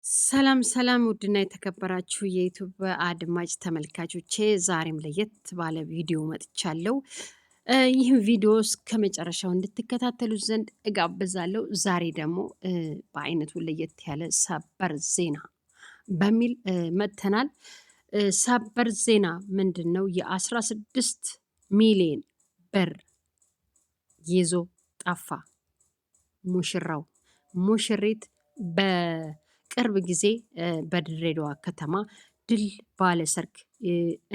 ሰላም ሰላም ውድና የተከበራችሁ የዩቱብ አድማጭ ተመልካቾቼ ዛሬም ለየት ባለ ቪዲዮ መጥቻለሁ። ይህም ቪዲዮ እስከ መጨረሻው እንድትከታተሉት ዘንድ እጋብዛለሁ። ዛሬ ደግሞ በአይነቱ ለየት ያለ ሰበር ዜና በሚል መጥተናል። ሰበር ዜና ምንድን ነው? የ16 ሚሊዮን ብር ይዞ ጠፋ ሙሽራው። ሙሽሪት በቅርብ ጊዜ በድሬዳዋ ከተማ ድል ባለ ሰርግ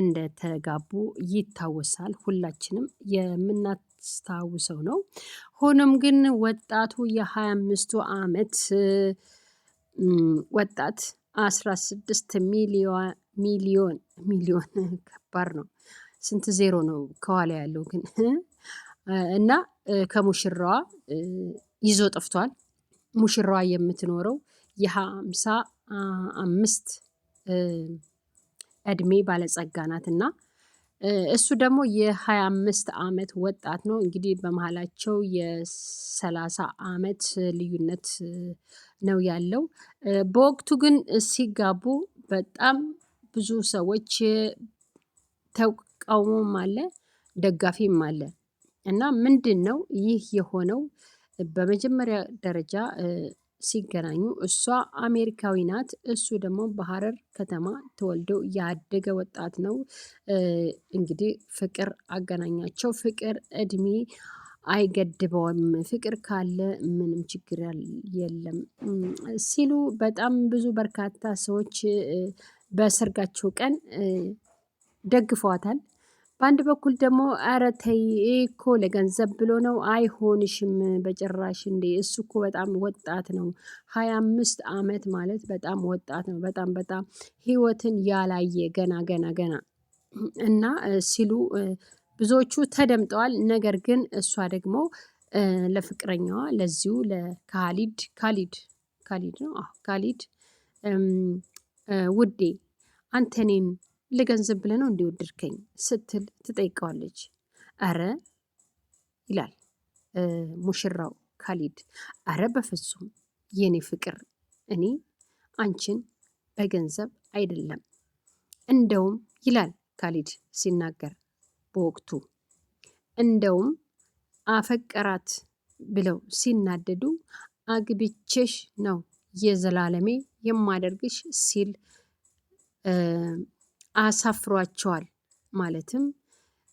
እንደተጋቡ ይታወሳል። ሁላችንም የምናስታውሰው ነው። ሆኖም ግን ወጣቱ የ25ቱ ዓመት ወጣት 16 ሚሊዮን ከባድ ነው። ስንት ዜሮ ነው ከኋላ ያለው ግን እና ከሙሽራዋ ይዞ ጠፍቷል። ሙሽራዋ የምትኖረው የ55 እድሜ ባለጸጋ ናት እና እሱ ደግሞ የ25 ዓመት ወጣት ነው። እንግዲህ በመሃላቸው የ30 ዓመት ልዩነት ነው ያለው። በወቅቱ ግን ሲጋቡ በጣም ብዙ ሰዎች ተቃውሞም አለ ደጋፊም አለ። እና ምንድን ነው ይህ የሆነው? በመጀመሪያ ደረጃ ሲገናኙ እሷ አሜሪካዊ ናት፣ እሱ ደግሞ በሀረር ከተማ ተወልደው ያደገ ወጣት ነው። እንግዲህ ፍቅር አገናኛቸው። ፍቅር እድሜ አይገድበውም፣ ፍቅር ካለ ምንም ችግር የለም ሲሉ በጣም ብዙ በርካታ ሰዎች በሰርጋቸው ቀን ደግፈዋታል። በአንድ በኩል ደግሞ ኧረ ተይ እኮ ለገንዘብ ብሎ ነው፣ አይሆንሽም በጭራሽ እንዴ! እሱ እኮ በጣም ወጣት ነው። 25 ዓመት ማለት በጣም ወጣት ነው። በጣም ህይወትን ያላየ ገና ገና ገና እና ሲሉ ብዙዎቹ ተደምጠዋል። ነገር ግን እሷ ደግሞ ለፍቅረኛዋ ለዚሁ ካሊድ ነው ካሊድ ውዴ አንተ እኔን ለገንዘብ ብለህ ነው እንዲወደድከኝ ስትል ትጠይቀዋለች። አረ ይላል ሙሽራው ካሊድ፣ አረ በፍጹም የኔ ፍቅር፣ እኔ አንቺን በገንዘብ አይደለም፣ እንደውም ይላል ካሊድ ሲናገር በወቅቱ እንደውም አፈቀራት ብለው ሲናደዱ አግብቼሽ ነው የዘላለሜ የማደርግሽ ሲል አሳፍሯቸዋል። ማለትም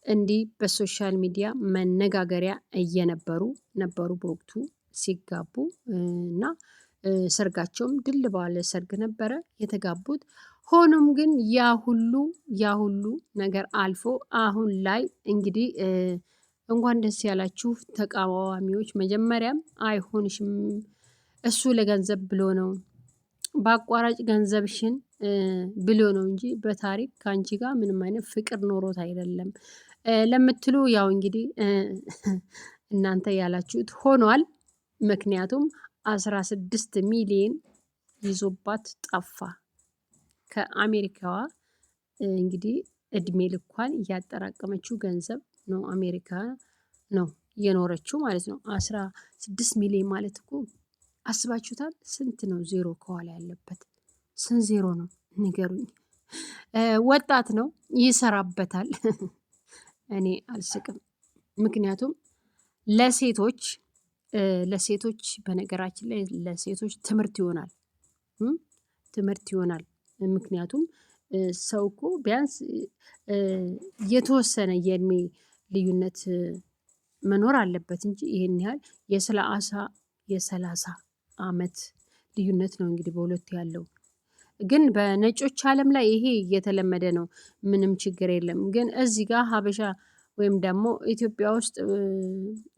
እንዲህ በሶሻል ሚዲያ መነጋገሪያ ነበሩ በወቅቱ ሲጋቡ እና ሰርጋቸውም ድል ባለ ሰርግ ነበረ የተጋቡት። ሆኖም ግን ያ ሁሉ ነገር አልፎ አሁን ላይ እንግዲህ እንኳን ደስ ያላችሁ ተቃዋሚዎች። መጀመሪያም አይሆንሽም እሱ ለገንዘብ ብሎ ነው፣ በአቋራጭ ገንዘብሽን ብሎ ነው እንጂ በታሪክ ከአንቺ ጋር ምንም አይነት ፍቅር ኖሮት አይደለም ለምትሉ ያው እንግዲህ እናንተ ያላችሁት ሆኗል። ምክንያቱም 16 ሚሊዮን ይዞባት ጠፋ። ከአሜሪካዋ እንግዲህ እድሜ ልኳን እያጠራቀመችው ገንዘብ ነው፣ አሜሪካ ነው የኖረችው ማለት ነው። 16 ሚሊዮን ማለት እኮ አስባችሁታል? ስንት ነው ዜሮ ከኋላ ያለበት? ስንት ዜሮ ነው ንገሩኝ። ወጣት ነው ይሰራበታል። እኔ አልስቅም። ምክንያቱም ለሴቶች በነገራችን ላይ ለሴቶች ትምህርት ይሆናል። ምክንያቱም ሰው እኮ ቢያንስ የተወሰነ የእድሜ ልዩነት መኖር አለበት እንጂ ይሄን ያህል የ30 ዓመት ልዩነት ነው እንግዲህ በሁለቱ ያለው። ግን በነጮች ዓለም ላይ ይሄ እየተለመደ ነው፣ ምንም ችግር የለም። ግን እዚህ ጋር ሀበሻ ወይም ደግሞ ኢትዮጵያ ውስጥ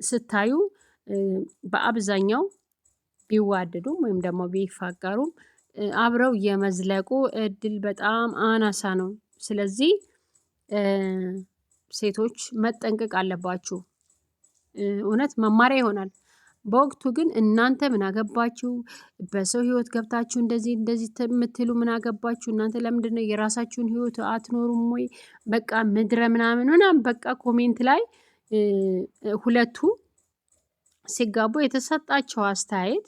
ስታዩ በአብዛኛው ቢዋደዱም ወይም ደግሞ ቢፋቀሩም አብረው የመዝለቁ እድል በጣም አናሳ ነው። ስለዚህ ሴቶች መጠንቀቅ አለባችሁ። እውነት መማሪያ ይሆናል። በወቅቱ ግን እናንተ ምን አገባችሁ? በሰው ህይወት ገብታችሁ እንደዚህ የምትሉ ምን አገባችሁ? እናንተ ለምንድነው የራሳችሁን ህይወት አትኖሩም ወይ? በቃ ምድረ ምናምን በቃ ኮሜንት ላይ ሁለቱ ሲጋቡ የተሰጣቸው አስተያየት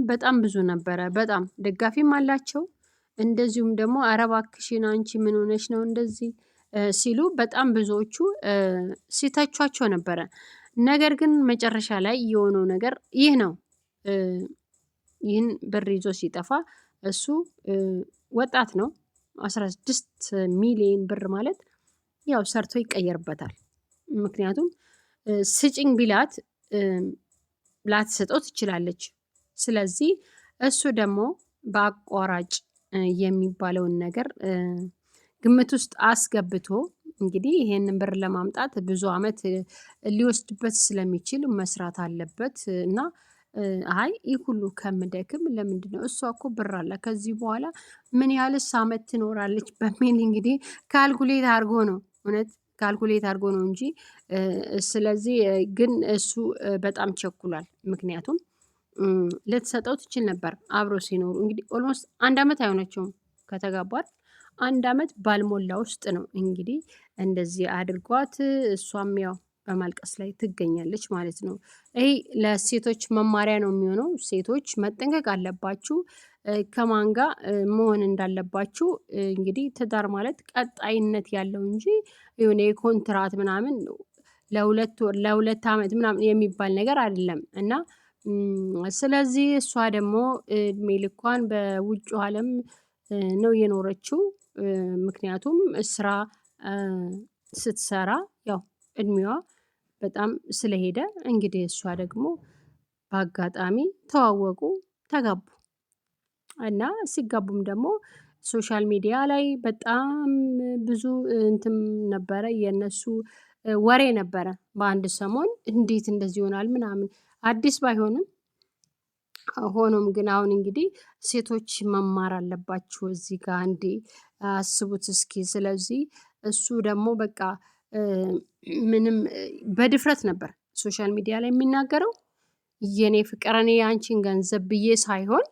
በጣም ብዙ ነበረ። በጣም ደጋፊም አላቸው። እንደዚሁም ደግሞ ኧረ እባክሽን አንቺ ምን ሆነሽ ነው እንደዚህ ሲሉ በጣም ብዙዎቹ ሲተቿቸው ነበረ። ነገር ግን መጨረሻ ላይ የሆነው ነገር ይህ ነው። ይህን ብር ይዞ ሲጠፋ እሱ ወጣት ነው። 16 ሚሊዮን ብር ማለት ያው ሰርቶ ይቀየርበታል። ምክንያቱም ስጭኝ ቢላት ላትሰጠው ትችላለች። ስለዚህ እሱ ደግሞ በአቋራጭ የሚባለውን ነገር ግምት ውስጥ አስገብቶ እንግዲህ ይሄንን ብር ለማምጣት ብዙ አመት ሊወስድበት ስለሚችል መስራት አለበት እና አይ ይህ ሁሉ ከምደክም ለምንድነው እሷ እኮ ብር አላት ከዚህ በኋላ ምን ያህልስ አመት ትኖራለች በሚል እንግዲህ ካልኩሌት አድርጎ ነው እውነት ካልኩሌት አድርጎ ነው እንጂ ስለዚህ ግን እሱ በጣም ቸኩሏል። ምክንያቱም ልትሰጠው ትችል ነበር አብሮ ሲኖሩ እንግዲህ ኦልሞስት 1 አመት አይሆናቸውም ከተጋቡ አይደል? 1 አመት ባልሞላ ውስጥ ነው እንግዲህ እንደዚህ አድርጓት እሷም ያው በማልቀስ ላይ ትገኛለች ማለት ነው። ይሄ ለሴቶች መማሪያ ነው የሚሆነው ሴቶች መጠንቀቅ አለባችሁ። ከማን ጋር መሆን እንዳለባችሁ እንግዲህ ትዳር ማለት ቀጣይነት ያለው እንጂ የሆነ የኮንትራት ምናምን ለሁለት ወር ለሁለት አመት ምናምን የሚባል ነገር አይደለም። እና ስለዚህ እሷ ደግሞ እድሜ ልኳን በውጭው አለም ነው የኖረችው። ምክንያቱም ስራ ስትሰራ ያው እድሜዋ በጣም ስለሄደ እንግዲህ እሷ ደግሞ በአጋጣሚ ተዋወቁ ተጋቡ። እና ሲጋቡም ደግሞ ሶሻል ሚዲያ ላይ በጣም ብዙ እንትን ነበረ የነሱ ወሬ ነበረ በአንድ ሰሞን እንዴት እንደዚህ ይሆናል ምናምን አዲስ ባይሆንም ሆኖም ግን አሁን እንግዲህ ሴቶች መማር አለባችሁ እዚህ ጋር እንዴ አስቡት እስኪ ስለዚህ እሱ ደግሞ በቃ ምንም በድፍረት ነበር ሶሻል ሚዲያ ላይ የሚናገረው የኔ ፍቅር እኔ አንቺን ገንዘብ ብዬ ሳይሆን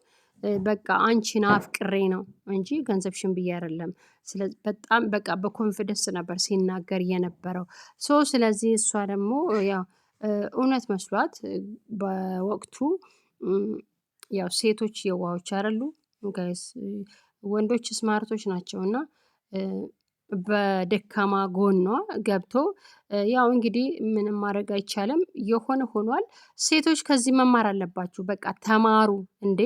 በቃ አንቺን አፍቅሬ ነው እንጂ ገንዘብሽን ብዬ አይደለም። ስለዚህ በጣም በቃ በኮንፊደንስ ነበር ሲናገር የነበረው። ሶ ስለዚህ እሷ ደግሞ ያው እውነት መስሏት በወቅቱ ያው ሴቶች የዋሆች አይደሉ ጋይስ ወንዶች ስማርቶች ናቸው። እና በደካማ ጎኗ ገብቶ ያው እንግዲህ ምንም ማድረግ አይቻልም የሆነ ሆኗል። ሴቶች ከዚህ መማር አለባችሁ በቃ ተማሩ እንዴ